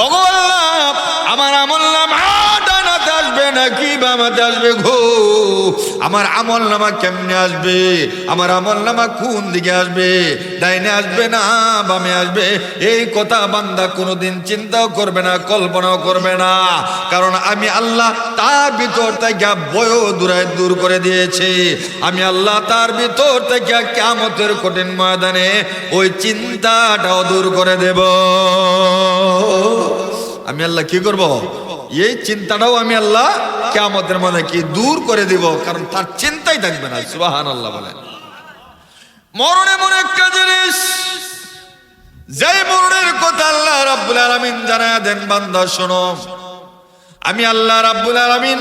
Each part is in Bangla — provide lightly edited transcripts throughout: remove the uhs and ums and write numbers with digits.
ওগো আল্লাহ, আমার আমল নামা ডানাতে আসবে নাকি বামাতে আসবে গো? আমার আমল নামা কেমনে আসবে? আমার আমল নামা কোন দিকে আসবে? ডাইনে আসবে না বামে আসবে? এই কথা বান্দা কোনোদিন চিন্তাও করবে না, কল্পনাও করবে না। কারণ আমি আল্লাহ তার ভিতর থেকে বয় দূর করে দিয়েছি। আমি আল্লাহ তার ভিতর থেকে কিয়ামতের কঠিন ময়দানে ওই চিন্তাটাও দূর করে দেব। আমি আল্লাহ কি করব? এই চিন্তাটাও আমি আল্লাহ কিয়ামতের মধ্যে কি দূর করে দিব, কারণ তার চিন্তাই থাকবে না। সুবহানাল্লাহ বলেন। মরণ এমন একটা জিনিস, যেই মরণের কথা আল্লাহ রাব্বুল আলামিন জানায়া দেন, বান্দা শোনো, আমি আল্লাহ রাব্বুল আলামিন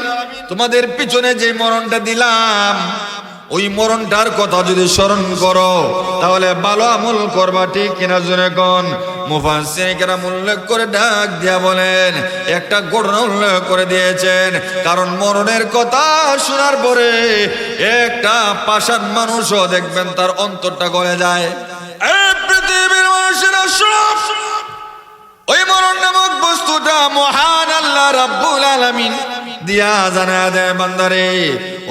তোমাদের পিছনে যে মরণটা দিলাম, ওই মরণটার কথা যদি স্মরণ করো তাহলে ভালো আমল করবা, ঠিক কিনা জোরে কোন? মুফাসসিরিন কেরাম উল্লেখ করে ডাক দিয়া বলেন, একটা ঘটনা উল্লেখ করে দিয়েছেন। কারণ মরণের কথা শোনার পরে একটা পাষাণ মানুষও দেখবেন তার অন্তরটা গলে যায়। এই পৃথিবীর মানুষেরা সব ওই মরণ নামক বস্তুটা মহান আল্লাহ রাব্বুল আলামিন দিয়া জানা দেয়, বান্দারে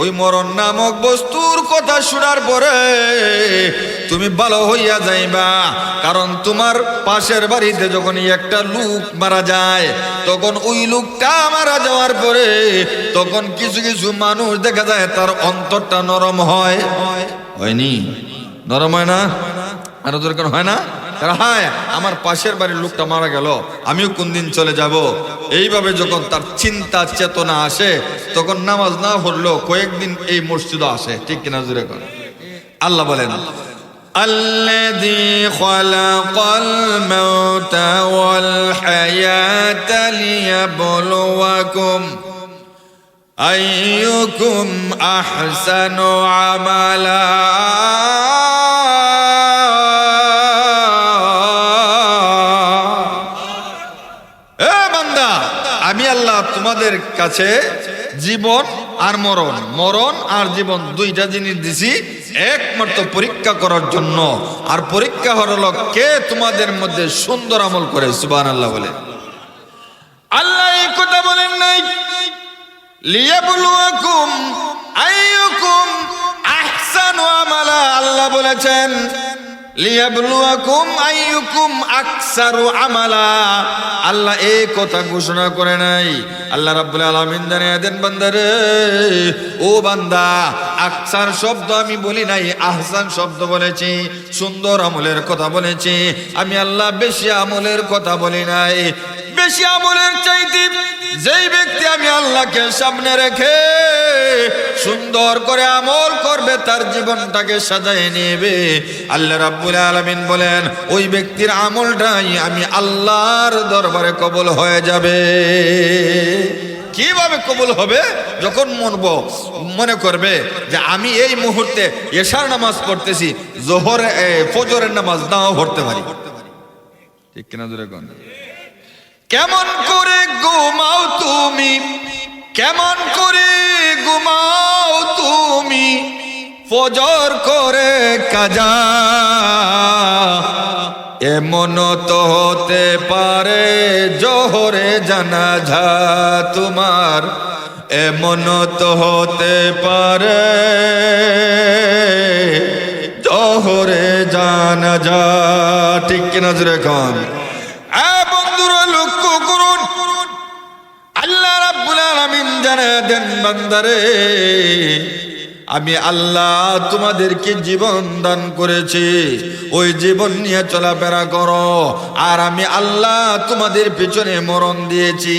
ওই মরণ নামক বস্তুর কথা শোনার পরে তুমি ভালো হইয়া যাইবা। কারণ তোমার পাশের বাড়িতে যখন একটা লোক মারা যায়, তখন ওই লোকটা মারা যাওয়ার পরে তখন কিছু কিছু মানুষ দেখা যায় তার অন্তরটা নরম হয়। হয়নি? নরম হয় না? আরো দরকার হয় না? হ্যাঁ, আমার পাশের বাড়ির লোকটা মারা গেল, আমিও কোন দিন চলে যাব। এইভাবে যখন তার চিন্তা চেতনা আসে, তখন নামাজ না পড়লেও কয়েকদিন এই মসজিদে আসে, ঠিক কিনা জোরে কর? আল্লাহ বলেন, আল্লাযী খালাকাল মাউতা ওয়াল হায়াতা লিয়াবলুয়াকুম আইয়ুকুম আহসানু আমালা। আমি আল্লাহ তোমাদের কাছে জীবন আর মরণ, মরণ আর জীবন দুইটা জিনিস দিছি একমাত্র পরীক্ষা করার জন্য। আর পরীক্ষা হলো কে তোমাদের মধ্যে সুন্দর আমল করে। সুবহানাল্লাহ বলে। আল্লাহ এই কথা বলেন নাই লিয়াবলুয়াকুম আইয়ুকুম আহসানু আমালা। আল্লাহ বলেছেন লিয়াবলুয়াকুম আইয়ুকুম আকসারু আমালা। আল্লাহ এই কথা ঘোষণা করে নাই। আল্লাহ রাব্বুল আলামিন জানিয়ে দেন, বান্দারে ও বান্দা, আকসার শব্দ আমি বলি নাই, আহসান শব্দ বলেছি। সুন্দর আমলের কথা বলেছি আমি আল্লাহ, বেশি আমলের কথা বলি নাই। বেশি আমলের চাইতে যেই ব্যক্তি আমি আল্লাহকে সামনে রেখে সুন্দর করে আমল করবে, তার জীবনটাকে সাজায় নেবে, আল্লাহ রাব্বুল আলামিন বলেন ওই ব্যক্তির আমলটাই আমি আল্লাহর দরবারে কবুল হয়ে যাবে। কিভাবে কবুল হবে? যখন মনে করবে যে আমি এই মুহূর্তে এশার নামাজ পড়তেছি, জোহর ফজরের নামাজ নাও পড়তে পারি, ঠিক কিনা জোরে কোন? কেমন করে ঘুমাও তুমি, কেমন করে ঘুমাও তুমি ফজর করে কাজা। এমন তো হতে পারে জোহরে জানাজা তোমার, এমন তো হতে পারে জোহরে জানাজা, ঠিক কিনা জোরে কোন? বন্ধুরা লক্ষ্য করুন, আল্লাহ রাব্বুল আলামিন জানায় দেন, বান্দারে আমি আল্লাহ তোমাদেরকে জীবন দান করেছি, ওই জীবন নিয়ে চলাফেরা করো। আর আমি আল্লাহ তোমাদের পিছনে মরণ দিয়েছি,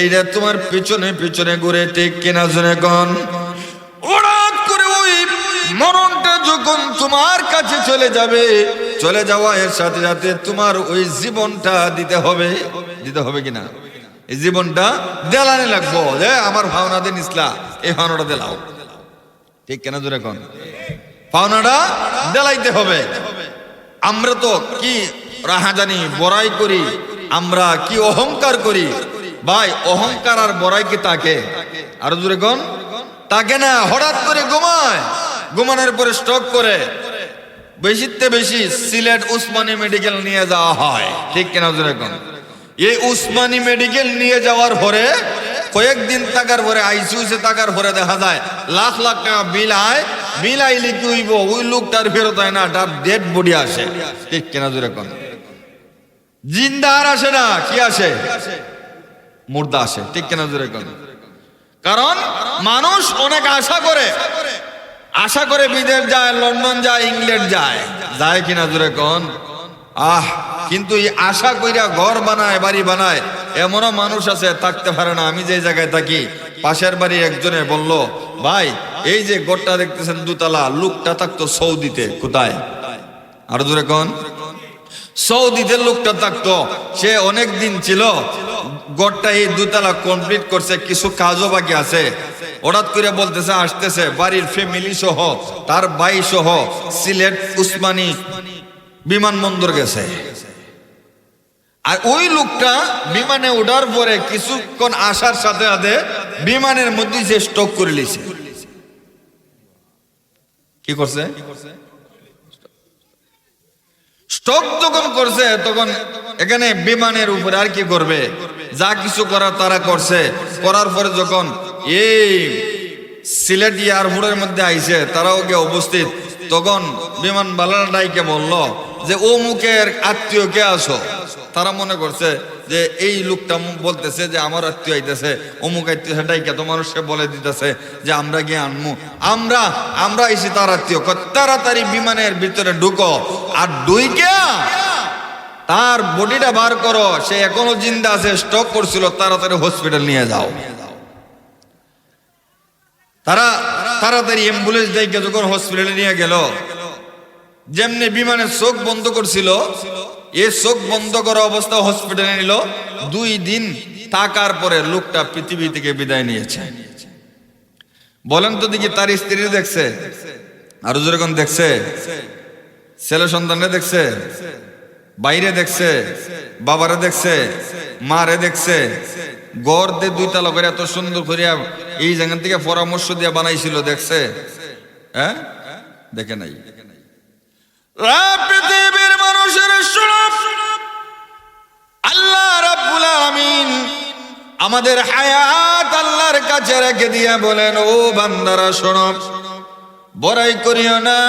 এইটা তোমার পিছনে পিছনে ঘুরে, ঠিক কিনা জোরে কোন? হঠাৎ করে ওই মরণটা যখন তোমার কাছে চলে যাবে, চলে যাওয়ার সাথে সাথে তোমার ওই জীবনটা দিতে হবে। দিতে হবে কিনা? এই জীবনটা দেলানি লাগবো, যে আমার ভাওনা দেন ইসলা, এই ভাওনাটা দেলাও, ঠিক কেনা জোরে কোন? পাওনাটা দেলাইতে হবে। আমরা তো কি রাহাজানি বড়াই করি, আমরা কি অহংকার করি ভাই। অহংকার আর বড়াই কি তাকে? আরো জোরে কোন? তাকে না। হঠাৎ করে ঘুমায়, ঘুমানোর পরে স্ট্রোক করে বেশিতে বেশি সিলেট উসমানী মেডিকেল নিয়ে যাওয়া হয়, ঠিক কিনা জোরে কোন? এই উসমানী মেডিকেল নিয়ে যাওয়ার পরে কয়েকদিন থাকার পরে আইসিইউতে থাকার পরে দেখা যায় লাখ লাখ টাকা বিল আইলে কি হইব, ওই লোকটার ফেরত হয় না, তার ডেড বডি আসে। ঠিক কিনা জোরে কোন? জিন্দা আর আসে না, কি আসে? মুর্দা আসে। ঠিক কিনা জোরে কোন? কারণ মানুষ অনেক আশা করে বিদেশ যায়, লন্ডন যায়, ইংল্যান্ড যায় কিনা জোরে কোন? কিন্তু এই আশা কইরা ঘর বানায়, বাড়ি বানায়, এমনও মানুষ আছে থাকতে পারে না। আমি যে জায়গায় থাকি, পাশের বাড়ি একজনে বলল, ভাই এই যে ঘরটা দেখতেছেন দুতলা, লোকটা থাকতো সৌদিতে। কোথায়? আর জোরে কোন? সৌদিতে লোকটা থাকতো, সে অনেক দিন ছিল, ঘরটা এই দুতলা কমপ্লিট করছে, কিছু কাজও বাকি আছে। হঠাৎ করে বলতেছে আসতেছে, বাড়ির ফ্যামিলি সহ, তার ভাই সহ সিলেট উসমানী বিমানবন্দর গেছে। আর ওই লোকটা বিমানে ওঠার পরে কিছুক্ষণ আসার সাথে সাথে বিমানের মধ্যে যে স্টক করে লিছে। কি করছে? স্টক যখন করছে, তখন এখানে বিমানের উপরে আর কি করবে, যা কিছু করার তারা করছে। করার পরে যখন এই সিলেট এয়ারপোর্টের মধ্যে আইছে, তারাও গিয়ে উপস্থিত, তখন বিমান বালাডাইকে বলল যে ও মুখের আত্মীয় কে আছো? তারা মনে করছে যে এই লোকটা বলতেছে যে আমার আত্মীয় আইতেছে, অমুক আত্মীয়, সেটাইকে তো মানুষকে বলে দিতেছে যে আমরা গিয়ে আনমু, আমরা এসে তার আত্মীয়। তাড়াতাড়ি বিমানের ভিতরে ঢুকো, আর ঢুইকা তার বডিটা বার করো, সে এখনো জিন্দা আছে, স্টক করছিল, তাড়াতাড়ি হসপিটাল নিয়ে যাও। তারা তাড়াতাড়ি অ্যাম্বুলেন্স দেখে যখন হসপিটালে নিয়ে গেল, যেমনি বিমানের চোখ বন্ধ করছিল, এই চোখ বন্ধ করা অবস্থা হসপিটালে নিল। 2 দিন থাকার পরে লোকটা পৃথিবী থেকে বিদায় নিয়েছে। বলেন তো দেখি, তার স্ত্রী দেখছে, আরো যেরকম দেখছে, ছেলে সন্তানে দেখছে, বাইরে দেখছে, বাবারে দেখছে, মারে দেখছে, গড় দিয়ে 2 তলা করে এত সুন্দর করিয়া এই জায়গা থেকে পরামর্শ দিয়ে বানাইছিল, দেখছে? হ্যাঁ, দেখে নাই। পৃথিবীর মানুষের শুনুন, আল্লাহ রাব্বুল আলামিন আমাদের হায়াত আল্লাহর কাছে রেখে দিয়া বলেন, ও বান্দারা শোনো, বড়াই করিও না,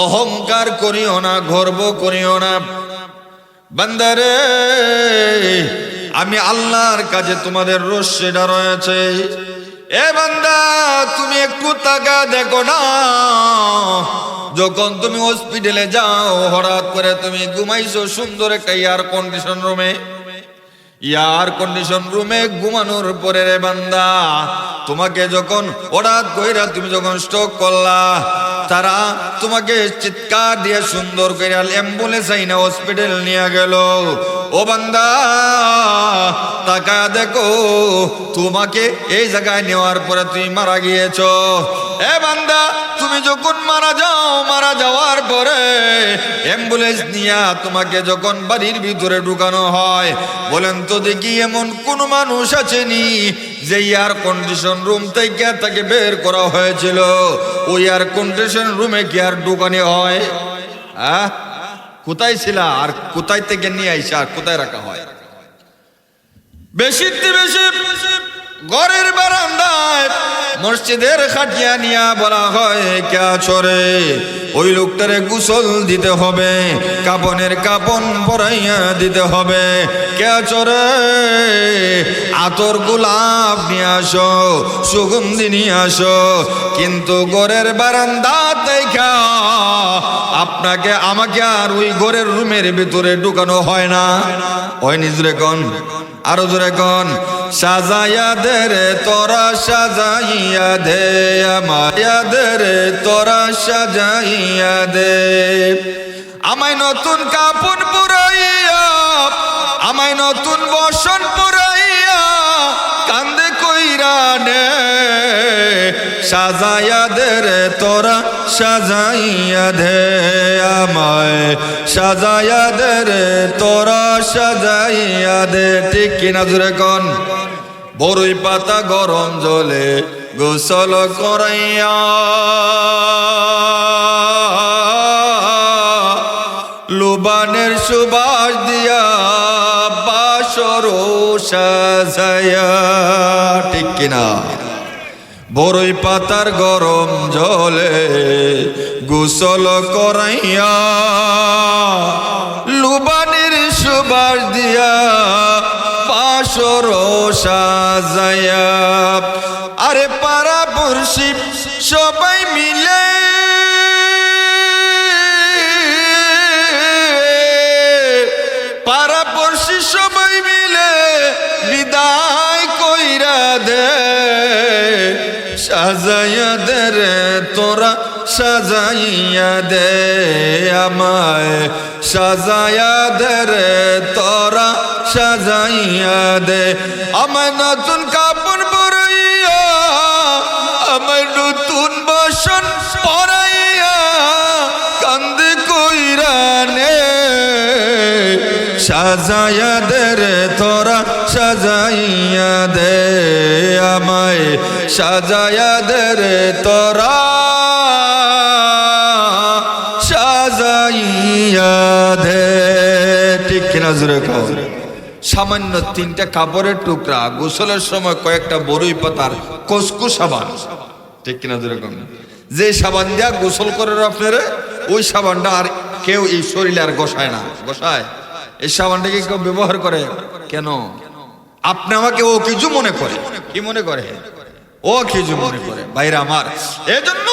অহংকার করিও না, গর্ব করিও না। বান্দারে, আমি আল্লাহর কাছে তোমাদের রশিটা রয়েছে। এ বান্দা, তুমি একটু তাকা দেখো না, যখন তুমি হসপিটালে যাও, হঠাৎ করে তুমি ঘুমাইছো সুন্দর একটা এয়ার কন্ডিশন রুমে ঘুমানোর পরে, রে বান্দা, তোমাকে যখন হঠাৎ কইরা তুমি যখন স্ট্রোক করলা, তারা তোমাকে চিৎকার দিয়ে সুন্দর করে অ্যাম্বুলেন্স আইনা হসপিটাল নিয়ে গেল। ও বান্দা, তাকা দেখো, তোমাকে এই জায়গায় নেওয়ার পরে তুমি মারা গিয়েছো। এ বান্দা, তুমি যখন মারা যাওয়ার পরে অ্যাম্বুলেন্স নিয়ে তোমাকে যখন বাড়ির ভিতরে ঢুকানো হয়, বলেন তো দেখি, এমন কোন মানুষ আছেনি যে এয়ার কন্ডিশন রুম থেকে তাকে বের করা হয়েছিল, ওই এয়ার কন্ডিশন রুমে কি আর ঢুকানো হয়? কোথায় ছিল, আর কোথায় থেকে নিয়ে আইসা, আর কোথায় রাখা হয়? বেশি ঘরের বারান্দায় মসজিদের খাটিয়া নিয়া বলা হয়, কে চরে ওই লোকটারে গোসল দিতে হবে, কাপনের কাপন পরাইয়া দিতে হবে। কে চরে আতর গোলাপ নিয়ে আসো, সুগন্ধি নিয়ে আসো। কিন্তু ঘরের বারান্দা দেখা আপনাকে আমাকে আর ওই ঘরের রুমের ভিতরে ঢুকানো হয় না। ওই নিজরে কোন, আরো জোরে কোন, সাজাইয়া দে রে তোরা, সাজাইয়া দে আমায়া দে রে তোরা, সাজাইয়া দে আমায় নতুন কাপড় পরাইয়া, আমায় নতুন বসন পরাইয়া, কান্দে কইরা নে, সাজাইয়া দে রে তোরা, সাজাইয়া দে আমায়, সাজাইয়া দে রে তোরা, সাজাইয়া দে। ঠিক কিনা জোরে কোন? বড়ই পাতা গরম জলে গোসল করাইয়া, লুবানের সুবাস দিয়া বাসর সাজায়া, ঠিক কিনা? বড়ই পাতার গরম জলে গোসল করাইয়া, লুবানের সুবাস দিয়া বাসর সাজায়া, আরে পাড়া পড়শি সবাই মিলে পাড়াপড়শি সবাই মিলে বিদায় কইরা দে, সাজাইয়া দে রে তোরা সাজাইয়া দে আমায়, সাজাইয়া দে রে তোরা সাজাইয়া দে আমায়, নতুন কাপড় পরাইয়া আমায়, নতুন বাসন পরাইয়া কান্দে কইরা নে, সাজাইয়া দে রে তোরা সাজাইয়া দে আমায়, সাজাইয়া দে রে তোরা সাজাইয়া দে, ঠিক কিনা জোরে কও? সামান্য 3টা কাপড়ের টুকরা, গোসলের সময় কয়েকটা বড়ই পাতার কসকু সাবান, ঠিক কিনা জোরে কও? যে সাবান দিয়া গোসল করেন আপনারা, ওই সাবানটা আর কেউ এই শরীরে আর গোসায় না। গোসায় এই সাবানটাকে কেউ ব্যবহার করে কেন? আপনি আমাকে ও কিছু মনে করে, কি মনে করে? ও কিছু মনে করে। ভাইরা আমার, এজন্য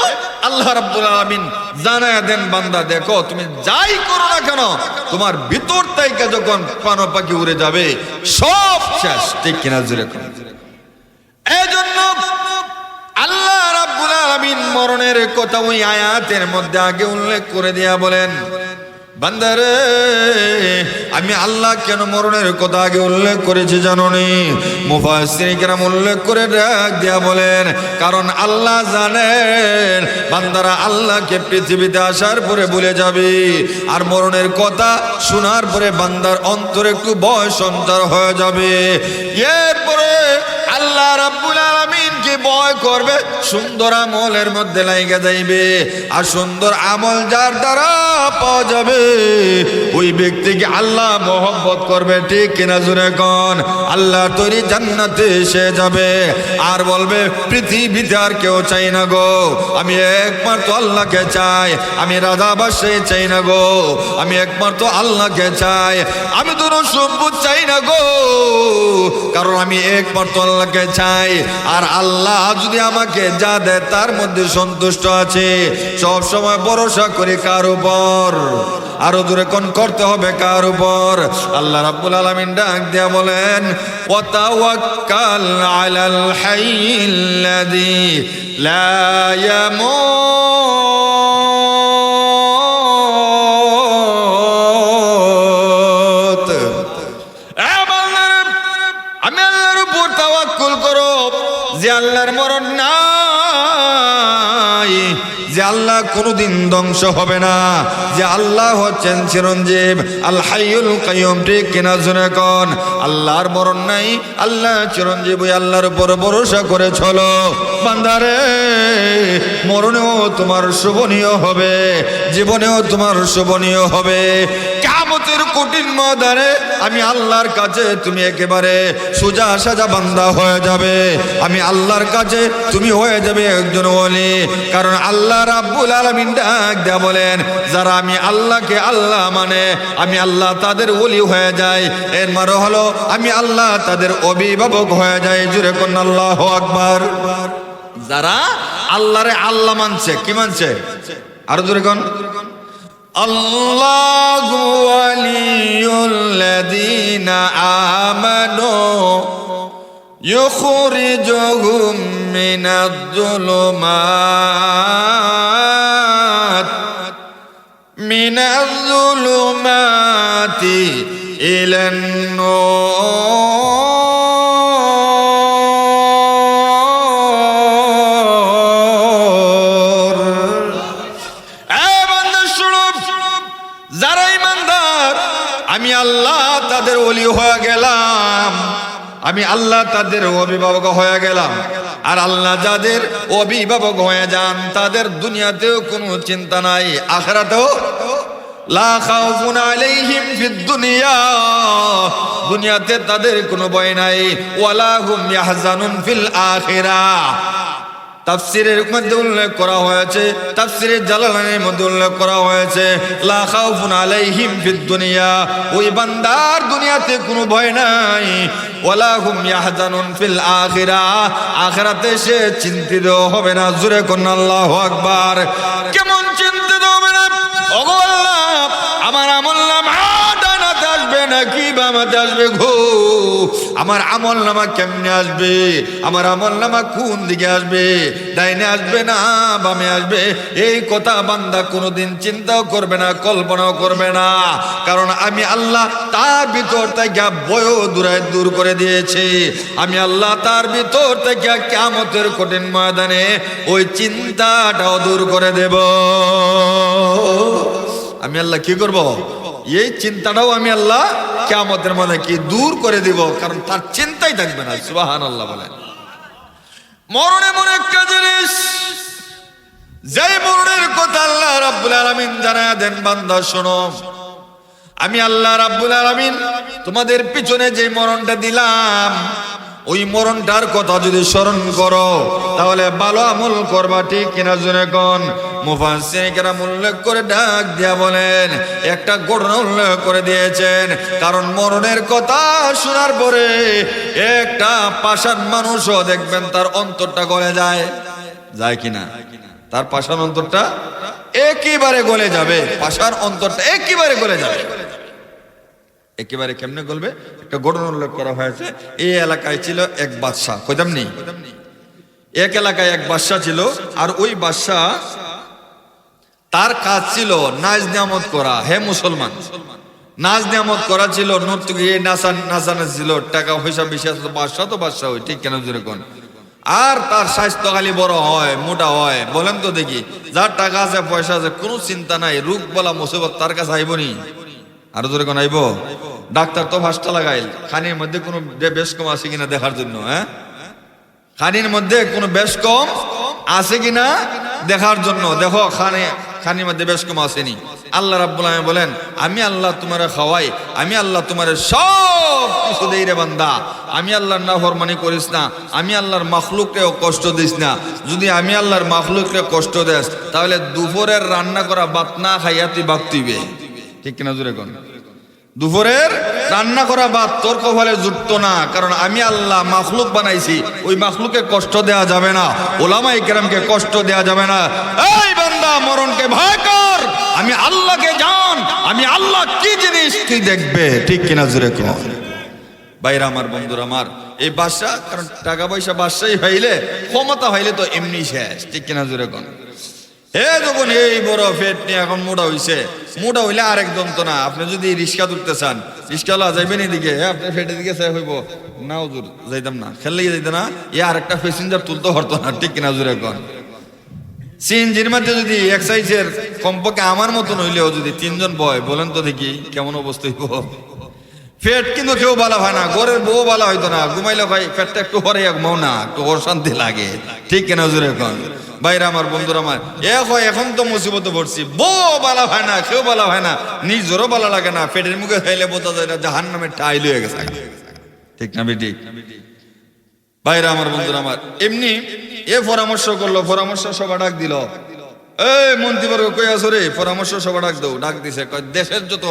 আল্লাহ রাব্বুল আলামিন জানায়া দেন, বান্দা দেখো তুমি যাই করো না কেন, তোমার ভিতর থেকে যখন প্রাণ পাখি উড়ে যাবে সব শেষ, ঠিক কিনা জোরে কোন? এজন্য আল্লাহ রাব্বুল আলামিন মরণের কথা ওই আয়াতের মধ্যে আগে উল্লেখ করে দিয়া বলেন, বান্দারে আমি আল্লাহ কেন মরণের কথা আগে উল্লেখ করেছি জানোনি? মুফাসসিরিন কেরাম উল্লেখ করে ডাক দিয়া বলেন, কারণ আল্লাহ জানেন বান্দারা আল্লাহকে পৃথিবীতে আসার পরে ভুলে যাবে, আর মরণের কথা শোনার পরে বান্দার অন্তরে একটু ভয় সঞ্চার হয়ে যাবে। এরপরে আল্লাহ রাব্বুল আলামিনকে ভয় করবে, সুন্দর আমলের মধ্যে লাইগা যাইবে, আর সুন্দর আমল যার দ্বারা পাওয়া যাবে ওই ব্যক্তিকে আল্লাহ মহব্বত করবে, ঠিক কিনা জোরে কোন? আল্লাহ তৈরি জান্নাতে সে যাবে আর বলবে পৃথিবীতে আর কেউ চাই না গো, আমি একমাত্র আল্লাহকে চাই, আমি রাজা বাদশাহ চাই না গো, আমি একমাত্র আল্লাহকে চাই, আমি তো সম্পদ চাই না গো, কারণ আমি একমাত্র আল্লাহকে চাই। আর আল্লাহ যদি আমাকে যা দেয় তার মধ্যে সন্তুষ্ট আছে, সব সময় ভরসা করি কার উপর? আরো দূরে কোন করতে হবে কার উপর? আল্লাহ রাব্বুল আলামিন ডাক দিয়া বলেন, ওয়াতাওয়াক্কাল আলাল হাইয়্যিল্লাযী লা ইয়ামুত। আমি আল্লাহর উপর তাওয়াক্কুল করো, যে আল্লাহর মরণ নাই, যে আল্লাহ কোনোদিন ধ্বংস হবে না, যে আল্লাহ হচ্ছেন চিরঞ্জীব, আল হাইয়ুল কাইয়ুম, ঠিক কিনা জোরে কোন? আল্লাহর মরণ নাই, আল্লাহ চিরঞ্জীব, ওই আল্লাহর উপর ভরসা করে চলো বান্দারে, মরণেও তোমার শোভনীয় হবে, জীবনেও তোমার শোভনীয় হবে। কিয়ামতের কঠিন ময়দানে আমি আল্লাহর কাছে তুমি একেবারে সোজা সাজা বান্দা হয়ে যাবে, আমি আল্লাহর কাছে তুমি হয়ে যাবে একজন ওলি, কারণ আল্লাহ রাব্বুল আলামিন ডাক দেয়া বলেন, যারা আমি আল্লাহকে আল্লাহ মানে আমি আল্লাহ তাদের ওলি হয়ে যায়, এর মানে হলো আমি আল্লাহ তাদের অভিভাবক হয়ে যায়। জুরে কোন আল্লাহু আকবার। যারা আল্লাহরে আল্লাহ মানছে, কি মানছে? আরো জোরে কোন? আল্লাহু ওয়ালিয়ুল্লাযীনা আমানু ইউখরিজুহুম মিনাজ-জুলুমাতি ইলান-নূর। যারা ঈমানদার, আমি আল্লাহ তাদের ওলি হয়ে গেলাম, আমি আল্লাহ তাদের অভিভাবক হয়ে গেলাম। আর আল্লাহ যাদের অভিভাবক হয়ে যান তাদের দুনিয়াতেও কোনো চিন্তা নাই, আখিরাতেও লা খাউফুন আলাইহিম ফিদ দুনিয়া, দুনিয়াতে তাদের কোনো ভয় নাই, ওয়ালা হুম ইয়াহজানুন ফিল আখিরাহ। তাফসীরের মধ্যে উল্লেখ করা হয়েছে, তাফসীরে জালালাইনের মধ্যে উল্লেখ করা হয়েছে লা খাউফুন আলাইহিম ফিদ দুনিয়া, ওই বান্দার দুনিয়াতে কোনো ভয় নাই, ওয়ালা হুম ইয়াহজানুন ফিল আখিরাহ, আখিরাতে সে চিন্তিত হবে না। জোরে কোন আল্লাহু আকবার। কেমন চিন্তিত হবে না? ওগো আল্লাহ, আমার আমলনামা ডানাতে আসবে নাকি বামাতে আসবে গো? আমার আমলনামা কেমনে আসবে? আমার আমলনামা কোন দিকে আসবে? ডাইনে আসবে না বামে আসবে? এই কথা বান্দা কোনোদিন চিন্তাও করবে না, কল্পনাও করবে না। কারণ আমি আল্লাহ তার ভিতর থেকে ভয় দূর করে দিয়েছি। আমি আল্লাহ তার ভিতর থেকে কিয়ামতের কঠিন ময়দানে ওই চিন্তাটাও দূর করে দেব। আমি আল্লাহ কি করব? এই চিন্তাটাও আমি আল্লাহ কিয়ামতের মধ্যে কি দূর করে দিব, কারণ তার চিন্তাই থাকবে না। সুবহানাল্লাহ বলেন। মরণ এমন একটা জিনিস, যেই মরণের কথা আল্লাহ রাব্বুল আলামিন জানায়া দেন, বান্দা শোনো, আমি আল্লাহ রাব্বুল আলামিন তোমাদের পিছনে যে মরণটা দিলাম, ওই মরণটার কথা যদি স্মরণ করো তাহলে ভালো আমল করবা, ঠিক কিনা জোরে কোন? মুফাসসিরিন কেরাম উল্লেখ করে ডাক দিয়া বলেন, একটা ঘটনা উল্লেখ করে দিয়েছেন। কারণ মরণের কথা শোনার পরে একটা পাষাণ মানুষও দেখবেন তার অন্তরটা গলে যায়, যায় কিনা? তার পাষাণ অন্তরটা একেবারে গলে যাবে, পাষাণ অন্তরটা একেবারে গলে যাবে। একেবারে কেমনে গলবে? একটা ঘটনা উল্লেখ করা হয়েছে। এই এলাকায় ছিল এক বাদশা, কইতাম নি? এক এলাকায় এক বাদশা ছিল, আর ওই বাদশা তার কাজ ছিল নাজ নিয়ামত করা। হে মুসলমান, নাজ নিয়ামত করা ছিল, নর্তকী নাচানো ছিল, টাকা পয়সা বেশি আছে, বাদশা তো বাদশা হয়, ঠিক কেন যেরকম। আর তার স্বাস্থ্য খালি বড় হয়, মোটা হয়। বলেন তো দেখি, যার টাকা আছে পয়সা আছে, কোনো চিন্তা নাই, রোগ বলা মুসিবত তার কাছে আইব নি? আরো জোরে কোন আইব? ডাক্তার তো ফাঁসটা লাগাইল খানির মধ্যে কোনো বেশ কম আছে কিনা দেখার জন্য। হ্যাঁ, খানির মধ্যে কোনো বেশ কম আছে কিনা দেখার জন্য। দেখো খানির মধ্যে বেশ কম আসেনি। আল্লাহ রাব্বুল আলামিন বলেন, আমি আল্লাহ তোমারে খাওয়াই, আমি আল্লাহ তোমারে সব কিছু দেই রে বান্দা। আমি আল্লাহর নাফরমানি করিস না, আমি আল্লাহর মাখলুককেও কষ্ট দিস না। যদি আমি আল্লাহর মাখলুককে কষ্ট দেস, তাহলে দুপুরের রান্না করা ভাত না খাইয়া তুই বাগতিবে, ঠিক কিনা জোরে কোন? দুপুরের রান্না করা ভাত তোর কপালে জুটতো না, কারণ আমি আল্লাহ মাখলুক বানাইছি, ওই মাখলুকে কষ্ট দেয়া যাবে না, উলামায়ে কেরামকে কষ্ট দেয়া যাবে না। এই বান্দা, মরণকে ভয় কর, আমি আল্লাহকে জান, আমি আল্লাহ কি জিনিস তুই দেখবে, ঠিক কিনা জোরে কোন? ভাইরা আমার, বন্ধুরা আমার, এই বাদশা, কারণ টাকা পয়সা বাদশাই হইলে, ক্ষমতা হইলে তো এমনি শেষ, ঠিক কিনা জোরে কোন? হে যখন এই বড় পেট নিয়ে এখন মোটা হইছে, মোটা হইলে আরেক যন্ত্রণা। আপনি যদি রিক্সা তুলতে চান, রিক্সাওয়ালা যাইবেন এদিকে, আপনার পেটের দিকে চাই হইব না, হুজুর যাইতাম না, খেললে যাইতে না, আরেকটা প্যাসেঞ্জার তুলতে পারতো না, ঠিক কিনা জোরে কোন? সিএনজির মধ্যে যদি এক সাইজের কমপক্ষে আমার মতন হইলেও যদি 3 জন বয়, বলেন তো দেখি কেমন অবস্থা হইব? পেট কিন্তু কেউ বলা হয় না, ঘরের বউ বলা হইতো না, ঘুমাইলে ভাই পেটটা একটু হরে ঘুমাও না, একটু অশান্তি লাগে, ঠিক কিনা জোরে কোন? ভাইরা আমার, বন্ধুরা আমার, এখন তো মুসিবতে পড়ছি, বউ বলা হয় না, কেউ বলা হয় না, নিজেরও বলা লাগে না, পেটের মুখে খাইলে বোঝা যায় না জাহান্নামের টাইল হয়ে গেছে, ঠিক না বেটি? ভাইরা আমার, বন্ধুরা আমার, এমনি পরামর্শ করলো, পরামর্শ সভা ডাক দিল। এই মন্ত্রীবর্গ কই আছো রে? পরামর্শ সভা ডাক দাও। ডাক দিছে, দেশের যত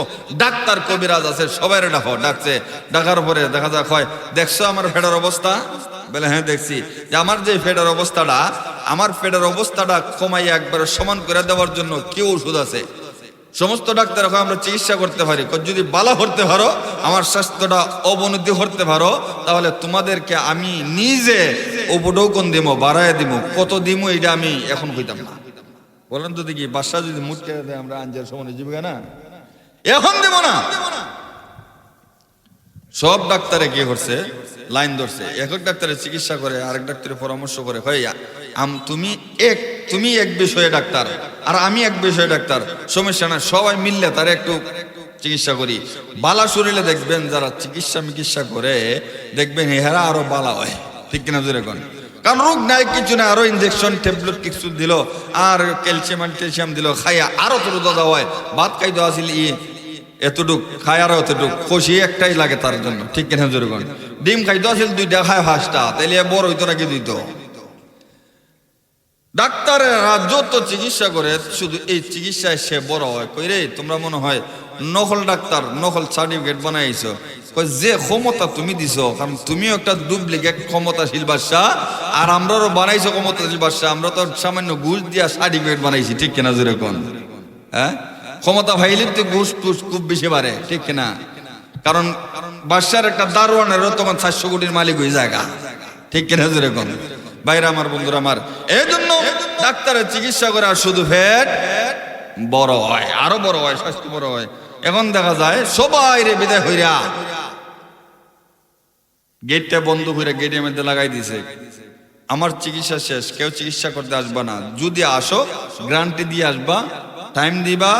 ডাক্তার কবিরাজ আছে সবাই ডাকো। ডাকছে, ডাকার পরে দেখা যায়, কয় দেখছো আমার ফেডার অবস্থা? বলে হ্যাঁ দেখছি। যে আমার যে ফেডার অবস্থাটা, আমার ফেডার অবস্থাটা কমাইয়া একবার সমান করে দেওয়ার জন্য কি ওষুধ আছে? সমস্ত ডাক্তার আমরা চিকিৎসা করতে পারি, যদি বালা করতে পারো, আমার স্বাস্থ্যটা অবনতি করতে পারো, তাহলে তোমাদেরকে আমি নিজে উপঢৌকন দিব, বাড়াইয়া দিব। কত দিব এটা আমি এখন কইতাম না। বলেন তো দেখি, বাদশা যদি মুট কেটে দেয়, আমরা আঞ্জার সমানে জীবিকা না, এখন দেব না। সব ডাক্তারে কি করছে, লাইন ধরছে, এক ডাক্তারের চিকিৎসা করে, আরেক ডাক্তারের পরামর্শ করে, ভাইয়া তুমি এক বিষয়ে ডাক্তার আর আমি এক বিষয়ে ডাক্তার, সমস্যা না, সবাই মিললে তার একটু চিকিৎসা করি। বালা শরীরে দেখবেন যারা চিকিৎসা করে, দেখবেন এরা আরো বালা হয়, ঠিক কিনা জোরে কোন? কারণ রোগ নাই, কিছু না, আরো ইনজেকশন ট্যাবলেট কিছু দিল, আর ক্যালসিয়াম দিল, খাইয়া আরো তো দাদা হয়। ভাত খাইতে আসিল এতটুক, খায় আর এতটুক, খুশি একটাই লাগে তার জন্য, ঠিক কিনা জোরে কোন? ডিম খাইতে আসিল 2টা, খায় 5টা, তাইলে বড় হইতো নাকি দিত? ডাক্তারেরা যত চিকিৎসা করে, শুধু এই চিকিৎসায় সে বড় হয়। কই রে, তোমরা মনে হয় নকল ডাক্তার, নকল সার্টিফিকেট বানাইছো। কই যে ক্ষমতা তুমি দিছো, কারণ তুমিও একটা ডুপ্লিকেট ক্ষমতাশীল বাদশা, আর আমরাও বানাইছো ক্ষমতাশীল বাদশা। আমরা তো সামান্য ঘুষ দিয়া সার্টিফিকেট বানাইছি, ঠিক কিনা জোরে কোন? হ্যাঁ, ক্ষমতা ভাইলে তো ঘুষ টুস খুব বেশি বাড়ে, ঠিক কিনা? কারণ বাদশার একটা দারোয়ানেরও তখন 400 কোটির মালিক হয়ে জায়গা, ঠিক কিনা জোরে কোন? বাইরে আমার বন্ধুরা আমার, এই জন্য ডাক্তারের চিকিৎসা করে আর শুধু পেট বড় হয়, আরো বড় হয়, স্বাস্থ্য বড় হয়। এখন দেখা যায় সবাই রে বিদায় হইরা গেটটা বন্ধ করে গেটের মধ্যে লাগাই দিছে, আমার চিকিৎসা শেষ, কেউ চিকিৎসা করতে আসবা না, যদি আসো গ্যারান্টি দিয়ে আসবা, টাইম দিবা,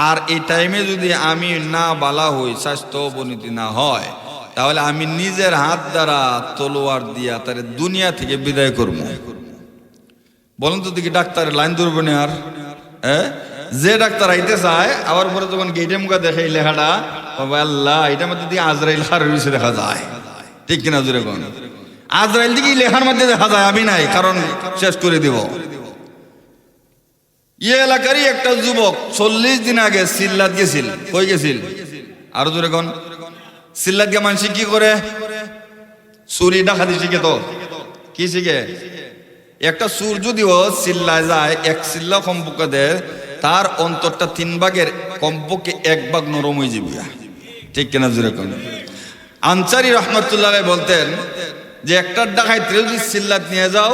আর এই টাইমে যদি আমি না বালা হই, স্বাস্থ্য অবনতি না হয়, তাহলে আমি নিজের হাত দ্বারা তলোয়ার দিয়া তার দুনিয়া থেকে বিদায় করব। বলেন তো দেখি, ডাক্তারের লাইন ধরবে না? আর যে ডাক্তার আইতে চায়, আবার পরে যখন গেটে মুখা দেখে এই লেখাটা, আল্লাহ, এটার মধ্যে দিয়ে আজরাইল খার হয়েছে দেখা যায়, ঠিক কিনা জোরে কোন? আজরাইল দিকে লেখার মধ্যে দেখা যায়, আমি নাই, কারণ শেষ করে দিব। এই এলাকারই একটা যুবক 40 দিন আগে সিল্লাত গেছিল। কই গেছিল? আরো জোরে কোন? সিল্লাত গিয়ে মানুষ কি করে? চুরি ডাকাতি শিখে। তো কি শিখে? একটা চুর যদিও চিল্লায় যায়, এক চিল্লা কমপক্ষে দেয়, তার অন্তরটা 3 ভাগের কমপক্ষে 1 ভাগ নরম হয়ে যাবে, ঠিক কিনা জোরে কোন? আনসারী রহমতুল্লাহ বলতেন যে একটা ডাকাইতে যদি চিল্লাত নিয়ে যাও,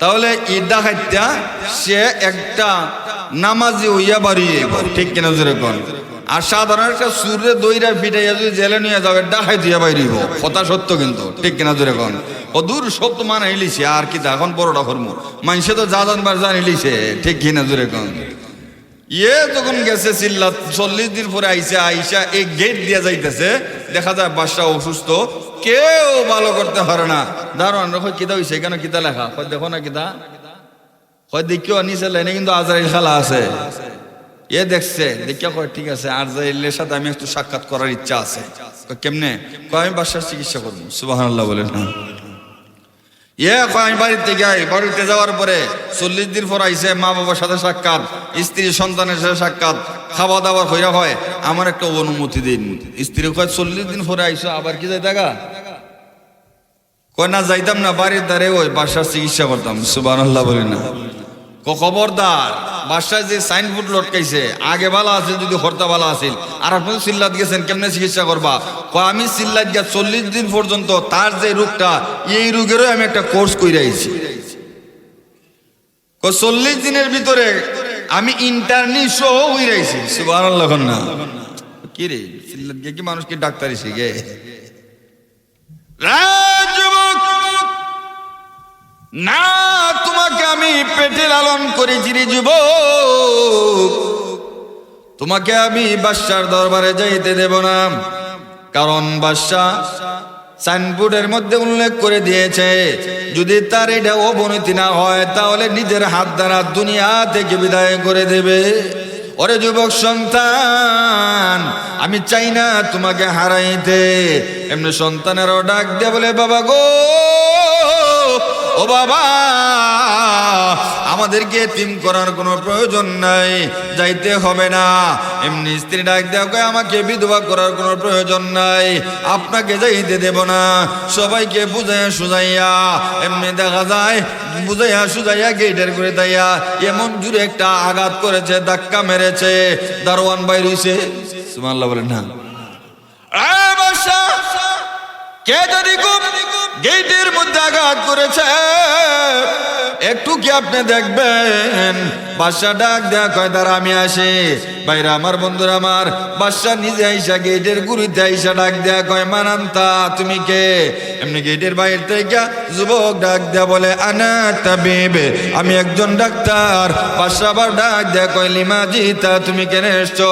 তাহলে এই ডাকাইতটা সে একটা নামাজি হইয়া বাড়িয়ে, ঠিক কিনা জোরে কোন? আর সাধারণ একটা সুরে দইরা ফিটাইয়া যদি জেলে নিয়ে যাবে, ডাকাই দিয়া বাইরিব, কথা সত্য কিন্তু, ঠিক কিনা জোরে কোন? ও দূর সব তো মানা হিলিছে, আর কি এখন বড়টা কর্ম, মানুষে তো যা জানবার জানি লিছে, ঠিক কিনা জোরে কোন? যখন গেছে চিল্লাত, 40 দিন পরে আইসা এই গেট দিয়া যাইতেছে, দেখা যায় বাদশা অসুস্থ, কেউ ভালো করতে পারে না। দারোয়ান রকম কিতা হইছে, কেন কিতা লেখা? দেখো না কিতা, দেখিও নিচে লাইনে কিন্তু আজরাইল খালা আছে। দেখছে, দেখিয়া কয় ঠিক আছে, আজরাইলের সাথে আমি একটু সাক্ষাৎ করার ইচ্ছা আছে। কেমনে? আমি বাদশার চিকিৎসা করবো। সুবহানাল্লাহ বলেন না? আমি বাড়িতে যাই, বাড়িতে যাওয়ার পরে 40 দিন পর আইসে, মা বাবার সাথে সাক্ষাৎ, স্ত্রী সন্তানের সাথে সাক্ষাৎ, খাওয়া দাওয়া হইয়া হয়, আমার একটা অনুমতি দিন। স্ত্রী কয় 40 দিন পরে আইসো, আবার কি যাই টাকা? কয় না, যাইতাম না, বাড়ির দ্বারে ওই বাদশার চিকিৎসা করতাম। সুবহানাল্লাহ বলেন না? খবরদার, বাদশাহ যে সাইনবোর্ড লটকাইছে, আগে ভালো আছে, যদি হর্তা ভালো আছিল, আর আপনি চিল্লাত গেছেন, কেমনে চিকিৎসা করবা? আমি চিল্লাত গিয়া 40 দিন পর্যন্ত তার যে রোগটা, এই রোগেরও আমি একটা কোর্স কইরা আইছি। 40 দিনের ভিতরে আমি ইন্টারনি সহ হইরা আইছি। সুবহানাল্লাহ না? কি রে, চিল্লাত গিয়া কি মানুষ কি ডাক্তারি শিখে? না, তোমাকে আমি পেটে লালন করেছি রে যুবক, তোমাকে আমি বাদশার দরবারে যাইতে দেব না। কারণ বাদশাহ সাইনবোর্ডের মধ্যে উল্লেখ করে দিয়েছে, যদি তার এটা অবনতি না হয়, তাহলে নিজের হাত দ্বারা দুনিয়া থেকে বিদায় করে দেবে। ওরে যুবক সন্তান, আমি চাই না তোমাকে হারাইতে। এমনি সন্তানেরও ডাক দিয়ে বলে, বাবা গো, ও বাবা, আমাদেরকে এতিম করার কোনো প্রয়োজন নাই, যাইতে হবে না। এমনি স্ত্রী ডাক দেওয়া, আমাকে বিধবা করার কোনো প্রয়োজন নাই, আপনাকে যাইতে দেব না। সবাইকে বুঝাইয়া সুজাইয়া, এমনি দেখা যায় বুঝাইয়া সুজাইয়া গেটের করে দাইয়া এমন জুড়ে একটা আঘাত করেছে, ধাক্কা মেরেছে, দারোয়ান বাইর হইছে। সুবহানাল্লাহ বলেন না? কে যদি গেটের মধ্যে আঘাত করেছে, একটু কি আপনি দেখবেন? বাদশা ডাক দেয়া কয়, তারা আমি আসি। বাইরে আমার বন্ধুরা আমার, বাদশা নিজে আইসা গেটের গুড়িতে আইসা ডাক দেয়া কয়, মানান্তা, তুমি কে? এমনি গেটের বাইরে থেকে যুবক ডাক দেয়া বলে, আনা তাবিব, আমি একজন ডাক্তার। বাদশা আবার ডাক দেয়া কয়, লিমা জিতা, তুমি কেন এসছো?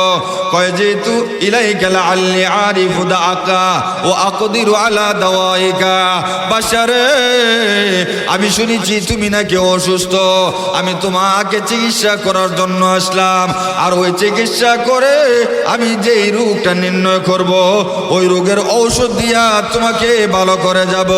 কয়, যেহেতু ইলাইকা লাআল্লি আরিফু দাআকা ওয়া আকদিরু আলা আলা দাওয়াইকা। বাশারে, আমি শুনেছি তুমি নাকি অসুস্থ, আমি তোমাকে চিকিৎসা করার জন্য আসলাম। আর ওই চিকিৎসা করে আমি যেই রোগটা নির্ণয় করব, ওই রোগের ঔষধ দিয়া তোমাকে ভালো করে যাব।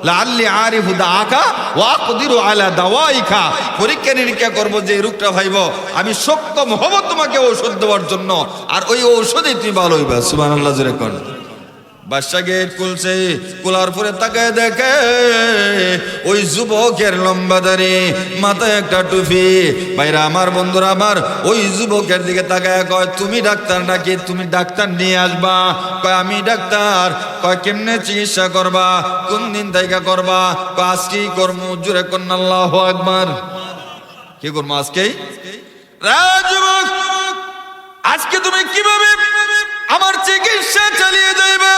লাআল্লি আরিফু দাআকা ওয়া আকদিরু আলা দাওয়াইকা। পরীক্ষা নিরীক্ষা করব যে রোগটা ভাইব, আমি সক্ষম হব তোমাকে ঔষধ দেওয়ার জন্য, আর ওই ঔষধে তুমি ভালো হইবা। সুবহানাল্লাহ জোরে কোন। বাদশা গেট খুলছে, খোলার পরে তাকায় দেখে ওই যুবকের লম্বা দাড়ি, মাথায় একটা টুপি। ভাইরা আমার, বন্ধুরা আমার, ওই যুবকের দিকে তাকায় কয়, তুমি ডাক্তার নাকি? তুমি ডাক্তার নিয়ে আসবা। কয় আমি ডাক্তার। কয় কেমনে চিকিৎসা করবা? কোন দিন থেকে করবা? কয় আজকেই করবো। জোরে কোন আল্লাহু আকবার। কি করবো আজকেই? যুবক, আজকে তুমি কিভাবে আমার চিকিৎসা চালিয়ে যাইবে?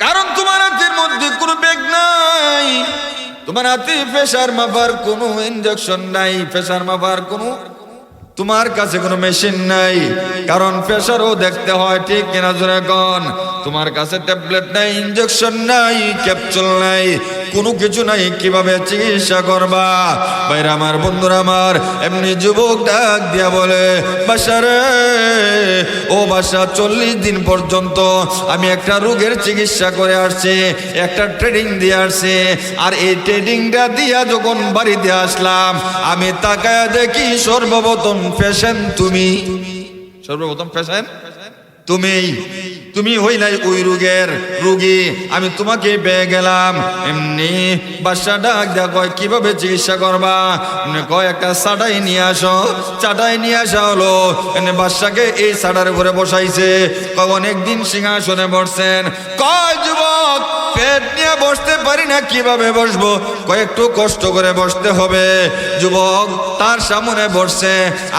কারণ তোমার হাতের মধ্যে কোনো ব্যাগ নাই, তোমার হাতে প্রেসার মাপার কোনো ইনজেকশন নাই, প্রেসার মাপার কোনো তোমার কাছে কোনো মেশিন নাই। কারণ প্রেসারও দেখতে হয়, ঠিক কিনা জোরে কোন। তোমার কাছে ট্যাবলেট নাই, ইনজেকশন নাই, ক্যাপসুল নাই, কোনো কিছু নাই, কিভাবে চিকিৎসা করবা? ভাইরা আমার, বন্ধুরা আমার, এমনি যুবক ডাক দিয়া বলে, বাশারে, ও বাশা, 40 দিন পর্যন্ত আমি একটা রোগের চিকিৎসা করে আসছি, একটা ট্রেনিং দিয়ে আসছি। আর এই ট্রেনিংটা দিয়া যখন বাড়িতে আসলাম, আমি তাকায়া দেখি সর্বপ্রথম পেশেন্ট তুমি। সর্বপ্রথম পেশেন্ট তুমি হইলাই ওই রোগের রোগী। আমি তোমাকে পেয়ে গেলাম। এমনি বাদশা ডাক দেয়া কয়, কিভাবে চিকিৎসা করবা? কয় একটা চাটাই নিয়ে আসো। চাটাই নিয়ে আসা হলো। এনে বাদশাকে এই চাটার উপরে বসাইছে। কয় অনেকদিন সিংহাসনে বসছেন। কয় যুবক, পেট নিয়ে বসতে পারি না, কিভাবে বসবো? কয় একটু কষ্ট করে বসতে হবে। যুবক তার সামনে বসছে,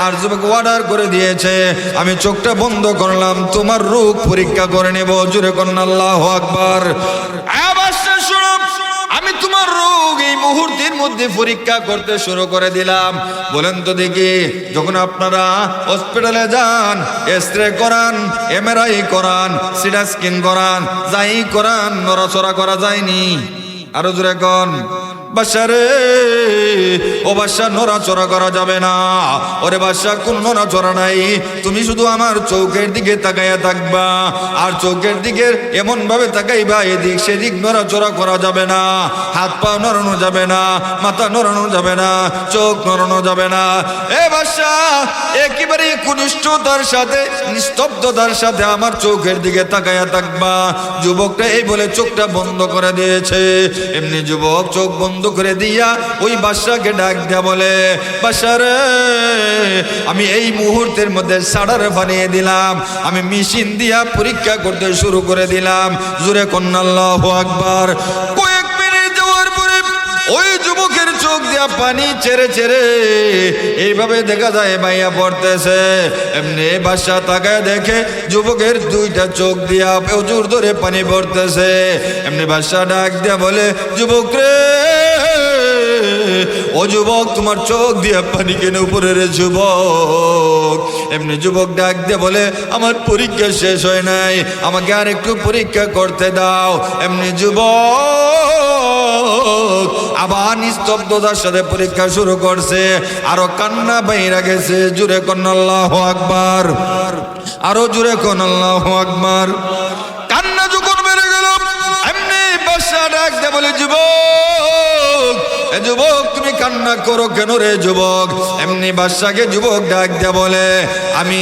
আর যুবক অর্ডার করে দিয়েছে, আমি চোখটা বন্ধ করলাম, তোমার রোগ পরীক্ষা করে নেব। জোরে কোন আল্লাহু আকবার। আমি তোমার রোগ এই মুহূর্তের মধ্যে পরীক্ষা করতে শুরু করে দিলাম। বলেন তো দেখি, যখন আপনারা হসপিটালে যান, এক্সরে করান, এমআরআই করান, সিটি স্ক্যান করান, যাই করান, নড়াচড়া করা যায়নি? আরো জোরে কোন। বাদশারে, ও বাদশা, নড়াচড়া করা যাবে না। ওরে বাদশা, কোন নড়াচড়া নাই, তুমি শুধু আমার চোখের দিকে তাকাইয়া থাকবা। আর চোখের দিকে এমন ভাবে তাকাইবা, এদিক সেদিক নড়াচড়া করা যাবে না, হাত পা নড়ানো যাবে না, মাথা নড়ানো যাবে না, চোখ নড়ানো যাবে না। এ বাদশা, একেবারে ঘনিষ্ঠতার সাথে, নিস্তব্ধতার সাথে আমার চোখের দিকে তাকাইয়া থাকবা। যুবকটা এই বলে চোখটা বন্ধ করে দিয়েছে। এমনি যুবক চোখ বন্ধ করে দিয়া ওই বাদশাকে ডাক দেয়া বলে, বাদশারে, আমি এই মুহূর্তের মধ্যে সাডার বানিয়ে দিলাম, আমি মেশিন দিয়া পরীক্ষা করতে শুরু করে দিলাম। জোরে কোন আল্লাহু আকবার। কয়েক মিনিট যাওয়ার পরে ওই যুবকের চোখ দিয়া পানি ছেড়ে ছেড়ে এইভাবে দেখা যায় বাইয়া পড়তেছে। এমনি বাদশা তাকায় দেখে যুবকের দুইটা চোখ দিয়া প্রচুর ধরে পানি পড়তেছে। এমনি বাদশা ডাক দিয়া বলে, যুবক রে, ও যুবক, তোমার চোখ দিয়া পানি কেন উপরে রে যুবক? এমনি যুবক ডাক দিয়ে বলে, আমার পরীক্ষা শেষ হয় নাই, আমাকে আর একটু পরীক্ষা করতে দাও। এমনি যুবক আবার নিস্তব্ধতার সাথে পরীক্ষা শুরু করছে। আরো কান্না বাইরা গেছে। জুরে কোন আল্লাহু আকবার। আরো জুরে কোন আল্লাহু আকবার। কান্না যখন বেড়ে গেল, এমনি বাদশা ডাক দিয়ে বলে, যুবক, যুবক, তুমি কান্না করো কেন রে যুবক? এমনি বাদশাকে যুবক ডাক দিয়া বলে, আমি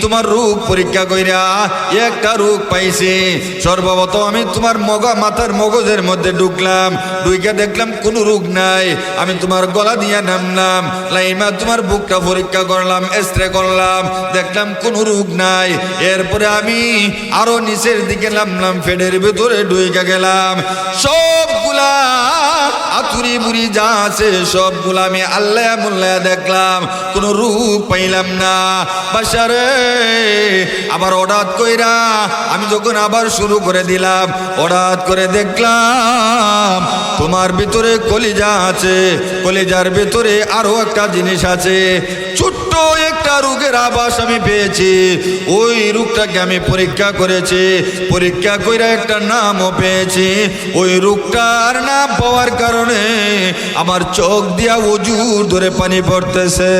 তোমার রোগ পরীক্ষা কইরা একটা রোগ পাইছি। সর্বপ্রথম আমি তোমার মাথার মগজের মধ্যে ঢুকলাম, ঢুকে দেখলাম কোনো রোগ নাই। আমি তোমার গলা দিয়া নামলাম, লাইমা তোমার বুকটা পরীক্ষা করলাম, এক্সরে করলাম, দেখলাম কোনো রোগ নাই। এরপরে আমি আরো নিচের দিকে নামলাম, পেটের ভিতরে ঢুকে গেলাম, সবগুলা আতুরি বুড়ি যা আছে সবগুলা আমি আল্লাহ মোল্লা দেখলাম, কোনো রূপ পাইলাম না। বাদশারে, আবার হঠাৎ কইরা আমি যখন আবার শুরু করে দিলাম, হঠাৎ করে দেখলাম তোমার ভিতরে কলিজা আছে, কলিজার ভিতরে আরো একটা জিনিস আছে, ছোট্ট একটা রোগের আভাস আমি পেয়েছি, ওই রোগটাকে আমি পরীক্ষা করেছি, পরীক্ষা কইরা একটা নামও পেয়েছি। ওই রোগটার নাম পাওয়ার কারণে আমার চোখ দিয়া অজুর ধরে পানি পড়তেছে।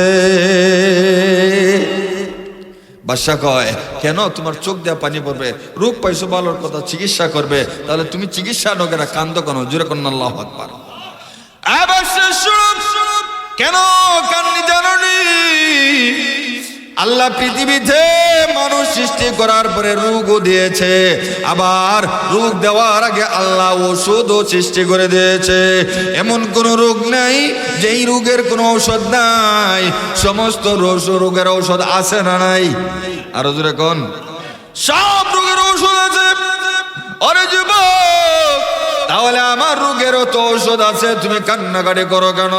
বাদশা কয়, কেন তোমার চোখ দেওয়া পানি পড়বে? রোগ পাইছো, ভালোর কথা, চিকিৎসা করবে, তাহলে তুমি চিকিৎসা লোকেরা কান্দ কেন? জোরে কন্যা আল্লাহু আকবার। কেন কান্দি জানি? আল্লাহ পৃথিবীতে মানুষ সৃষ্টি করার পরে রোগও দিয়েছে, আবার রোগ দেওয়ার আগে আল্লাহ ওষুধও সৃষ্টি করে দিয়েছে। এমন কোন রোগ নাই যেই রোগের কোনো ঔষধ নাই। সমস্ত রোগের ঔষধ আছে না নাই? আরো জোরে কোন, সব রোগের ঔষধ আছে। আরে যুবক, তাহলে আমার রোগেরও তো ঔষধ আছে, তুমি কান্নাকাটি করো কেন?